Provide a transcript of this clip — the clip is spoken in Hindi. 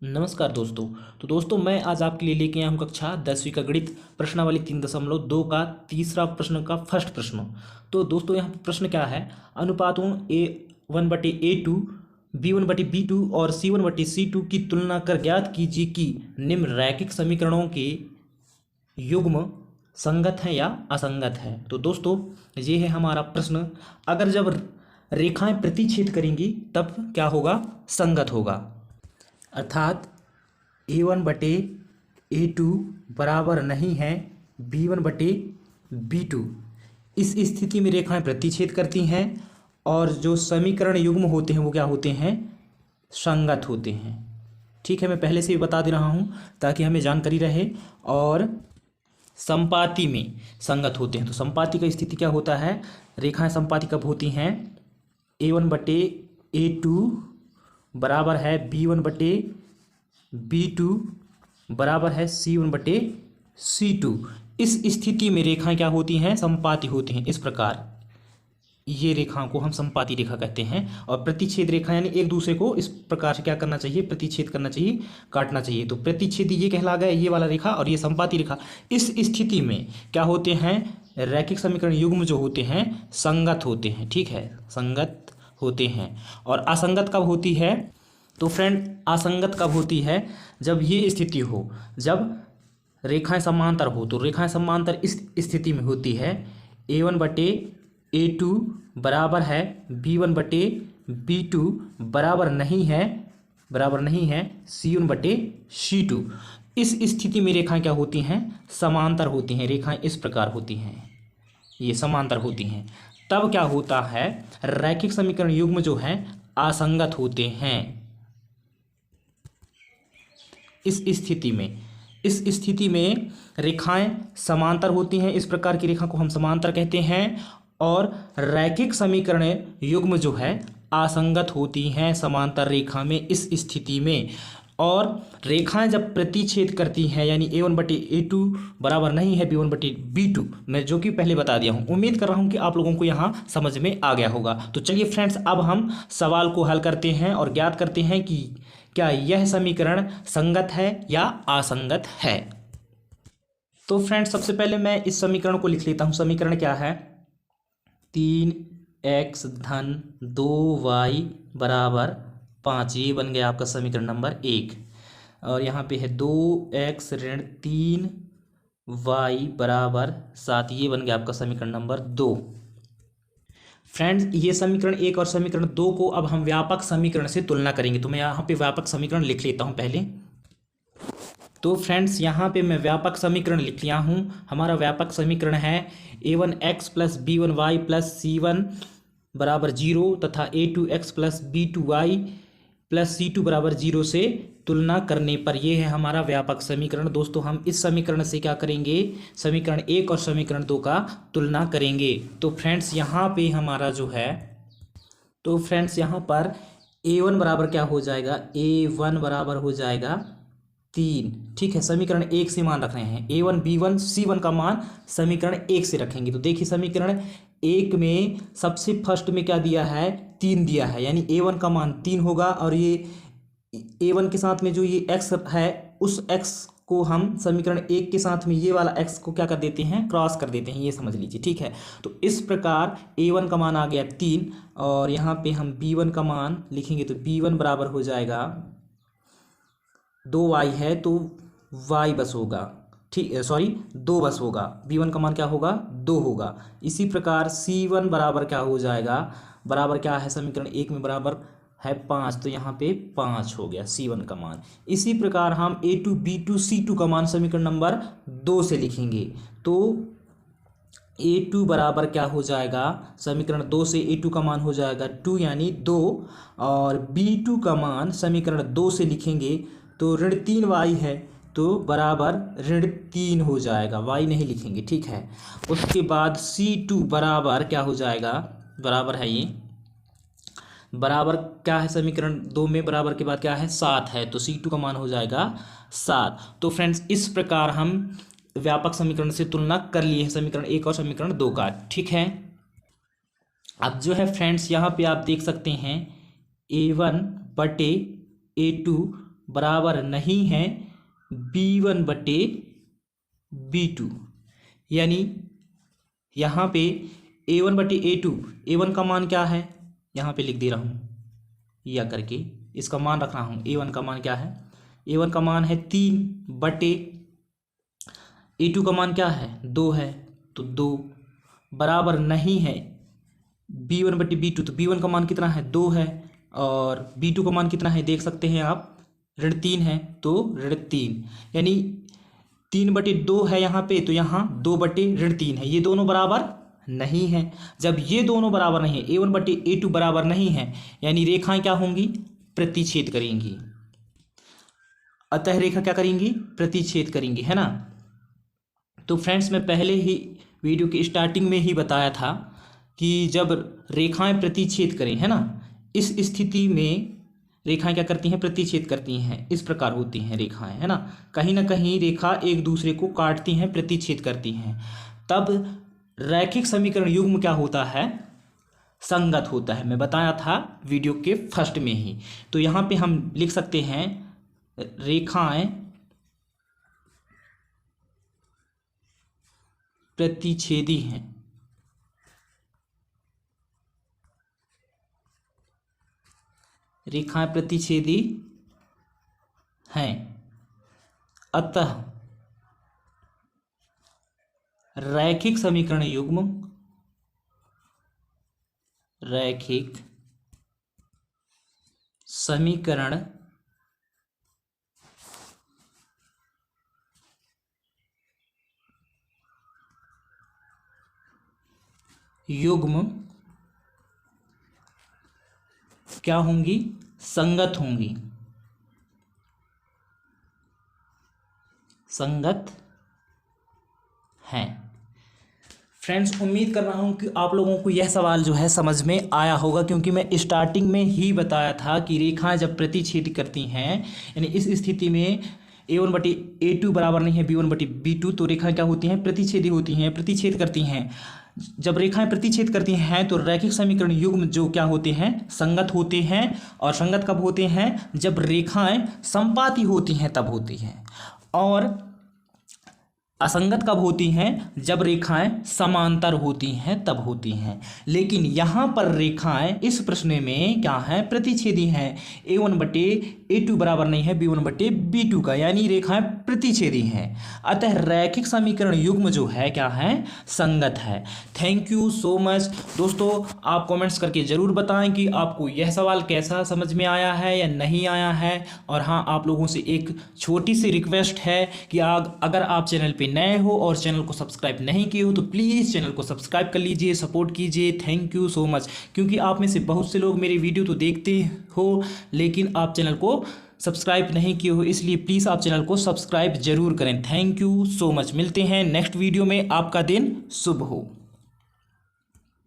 नमस्कार दोस्तों। तो दोस्तों मैं आज आपके लिए लेके आया हूँ कक्षा 10वीं का गणित प्रश्नावली 3.2 का तीसरा प्रश्न का फर्स्ट प्रश्न। तो दोस्तों यहाँ पे प्रश्न क्या है, अनुपातों A1/A2 B1/B2 और C1/C2 की तुलना कर ज्ञात कीजिए कि निम्न रैखिक समीकरणों के युग्म संगत है या असंगत है। तो दोस्तों ये है हमारा प्रश्न। अगर जब रेखाएं प्रतिच्छेद करेंगी तब क्या होगा, संगत होगा। अर्थात A1/A2 बराबर नहीं है B1/B2। इस स्थिति में रेखाएं प्रतिच्छेद करती हैं और जो समीकरण युग्म होते हैं वो क्या होते हैं, संगत होते हैं। ठीक है, मैं पहले से ही बता दे रहा हूँ ताकि हमें जानकारी रहे। और संपाती में संगत होते हैं। तो संपाती का स्थिति क्या होता है, रेखाएं संपाती कब होती हैं, A1/A2 बराबर है B1/B2 बराबर है C1/C2। इस स्थिति में रेखाएं क्या होती हैं, संपाती होती हैं। इस प्रकार ये रेखाओं को हम संपाती रेखा कहते हैं। और प्रतिच्छेद रेखा यानी एक दूसरे को इस प्रकार से क्या करना चाहिए, प्रतिच्छेद करना चाहिए, काटना चाहिए। तो प्रतिच्छेदी ये कहला गया, ये वाला रेखा, और ये संपाती रेखा। इस स्थिति में क्या होते हैं, रैखिक समीकरण युग्म जो होते हैं संगत होते हैं। ठीक है, संगत होते हैं। और असंगत कब होती है, तो फ्रेंड असंगत कब होती है, जब ये स्थिति हो, जब रेखाएं समांतर हो। तो रेखाएं समांतर इस स्थिति में होती है, A1/A2 बराबर है B1/B2 बराबर नहीं है C1/C2। इस स्थिति में रेखाएं क्या होती हैं, समांतर होती हैं। रेखाएं इस प्रकार होती हैं, ये समांतर होती हैं। तब क्या होता है, रैखिक समीकरण युग्म जो है असंगत होते हैं। इस स्थिति में रेखाएं समांतर होती हैं। इस प्रकार की रेखा को हम समांतर कहते हैं। और रैखिक समीकरण युग्म जो है असंगत होती हैं समांतर रेखा में, इस स्थिति में। और रेखाएं जब प्रतिच्छेद करती हैं, यानी A1/A2 बराबर नहीं है B1/B2, मैं जो कि पहले बता दिया हूं। उम्मीद कर रहा हूं कि आप लोगों को यहां समझ में आ गया होगा। तो चलिए फ्रेंड्स, अब हम सवाल को हल करते हैं और ज्ञात करते हैं कि क्या यह समीकरण संगत है या असंगत है। तो फ्रेंड्स सबसे पहले मैं इस समीकरण को लिख लेता हूं। समीकरण क्या है, 3x धन 2y बराबर 5। ये बन गया आपका समीकरण नंबर 1। और यहाँ पे है 2x ऋण 3y बराबर 7। ये बन गया आपका समीकरण नंबर 2। फ्रेंड्स ये समीकरण 1 और समीकरण 2 को अब हम व्यापक समीकरण से तुलना करेंगे। तो मैं यहाँ पे व्यापक समीकरण लिख लेता हूँ पहले। तो फ्रेंड्स यहाँ पे मैं व्यापक समीकरण लिख लिया हूँ। हमारा व्यापक समीकरण है A1x plus B1y plus C1 बराबर 0 तथा A2x plus B2y plus C2 बराबर 0 से तुलना करने पर यह है हमारा व्यापक समीकरण। दोस्तों हम इस समीकरण से क्या करेंगे, समीकरण 1 और समीकरण 2 का तुलना करेंगे। तो फ्रेंड्स यहाँ पे हमारा जो है, तो फ्रेंड्स यहाँ पर A1 बराबर क्या हो जाएगा, A1 बराबर हो जाएगा 3। ठीक है, समीकरण 1 से मान रख रहे हैं। A1 B1 C1 का मान समीकरण 1 से रखेंगे। तो देखिए समीकरण 1 में सबसे फर्स्ट में क्या दिया है, 3 दिया है, यानी A1 का मान 3 होगा। और ये A1 के साथ में जो ये x है, उस x को हम समीकरण 1 के साथ में ये वाला x को क्या कर देते हैं, क्रॉस कर देते हैं, ये समझ लीजिए। ठीक है, तो इस प्रकार A1 का मान आ गया 3। और यहाँ पे हम B1 का मान लिखेंगे। तो B1 बराबर हो जाएगा 2y है, तो y बस होगा, ठीक, सॉरी 2 बस होगा। B1 का मान क्या होगा, 2 होगा। इसी प्रकार C1 बराबर क्या हो जाएगा, बराबर क्या है, समीकरण 1 में बराबर है 5, तो यहाँ पे 5 हो गया C1 का मान। इसी प्रकार हम A2 B2 C2 का मान समीकरण नंबर 2 से लिखेंगे। तो A2 बराबर क्या हो जाएगा, समीकरण 2 से A2 का मान हो जाएगा 2 यानी 2। और B2 का मान समीकरण 2 से लिखेंगे तो ऋण 3y है, तो बराबर ऋण 3 हो जाएगा, y नहीं लिखेंगे। ठीक है, उसके बाद C2 बराबर क्या हो जाएगा, बराबर है ये, बराबर क्या है, समीकरण 2 में बराबर के बाद क्या है, 7 है, तो C2 का मान हो जाएगा 7। तो फ्रेंड्स इस प्रकार हम व्यापक समीकरण से तुलना कर लिए हैं, समीकरण 1 और समीकरण 2 का। ठीक है, अब जो है फ्रेंड्स यहाँ पे आप देख सकते हैं A1/A2 बराबर नहीं है B1/B2, यानी यहाँ पे A1/A2, A1 का मान क्या है यहाँ पे लिख दे रहा हूँ या करके, इसका मान रख रहा हूँ। A1 का मान क्या है, A1 का मान है 3/A2 का मान क्या है 2 है, तो 2 बराबर नहीं है B1/B2, तो B1 का मान कितना है 2 है, और B2 का मान कितना है देख सकते हैं आप, -3 है, तो -3, यानी 3/2 है यहाँ पे, तो यहाँ 2/3 है। ये दोनों बराबर नहीं है। जब ये दोनों बराबर नहीं है, A1/A2 बराबर नहीं है, यानी रेखाएं क्या होंगी, प्रतिच्छेद करेंगी। अतः रेखा क्या करेंगी, प्रतिच्छेद करेंगी, है ना। तो फ्रेंड्स मैं पहले ही वीडियो की स्टार्टिंग में ही बताया था कि जब रेखाएं प्रतिच्छेद करें, है ना, इस स्थिति में रेखाएं क्या करती हैं, प्रतिच्छेद करती हैं। इस प्रकार होती हैं रेखाएं, है ना, कहीं ना कहीं रेखा एक दूसरे को काटती हैं, प्रतिच्छेद करती हैं। तब रैखिक समीकरण युग्म क्या होता है, संगत होता है। मैं बताया था वीडियो के फर्स्ट में ही। तो यहाँ पे हम लिख सकते हैं रेखाएं प्रतिच्छेदी हैं, रेखाएं प्रतिच्छेदी हैं, अतः रैखिक समीकरण युग्म, रैखिक समीकरण युग्म क्या होंगी, संगत होंगी, संगत हैं। फ्रेंड्स उम्मीद कर रहा हूं कि आप लोगों को यह सवाल जो है समझ में आया होगा, क्योंकि मैं स्टार्टिंग में ही बताया था कि रेखाएं जब प्रतिच्छेद करती हैं, यानी इस स्थिति में A1/A2 बराबर नहीं है B1/B2, तो रेखाएं क्या होती हैं, प्रतिच्छेदी होती हैं, प्रतिच्छेद करती हैं। जब रेखाएं प्रतिच्छेद करती हैं तो रैखिक समीकरण युग्म जो क्या होते हैं, संगत होते हैं। और संगत कब होते हैं, जब रेखाएं संपाती होती हैं तब होती हैं। और असंगत कब होती हैं, जब रेखाएं समांतर होती हैं तब होती हैं। लेकिन यहाँ पर रेखाएं इस प्रश्न में क्या है, प्रतिच्छेदी हैं। A1/A2 बराबर नहीं है B1/B2 का, यानी रेखाएं प्रतिच्छेदी हैं। अतः रैखिक समीकरण युग्म जो है क्या है, संगत है। थैंक यू सो मच दोस्तों। आप कमेंट्स करके ज़रूर बताएं कि आपको यह सवाल कैसा समझ में आया है या नहीं आया है। और हाँ, आप लोगों से एक छोटी सी रिक्वेस्ट है कि अगर आप चैनल पे नए हो और चैनल को सब्सक्राइब नहीं किए हो तो प्लीज़ चैनल को सब्सक्राइब कर लीजिए, सपोर्ट कीजिए। Thank you so much. क्योंकि आप में से बहुत से लोग मेरे वीडियो तो देखते हो लेकिन आप चैनल को सब्सक्राइब नहीं किए हो, इसलिए प्लीज़ आप चैनल को सब्सक्राइब जरूर करें। Thank you so much. मिलते हैं नेक्स्ट वीडियो में। आपका दिन शुभ हो।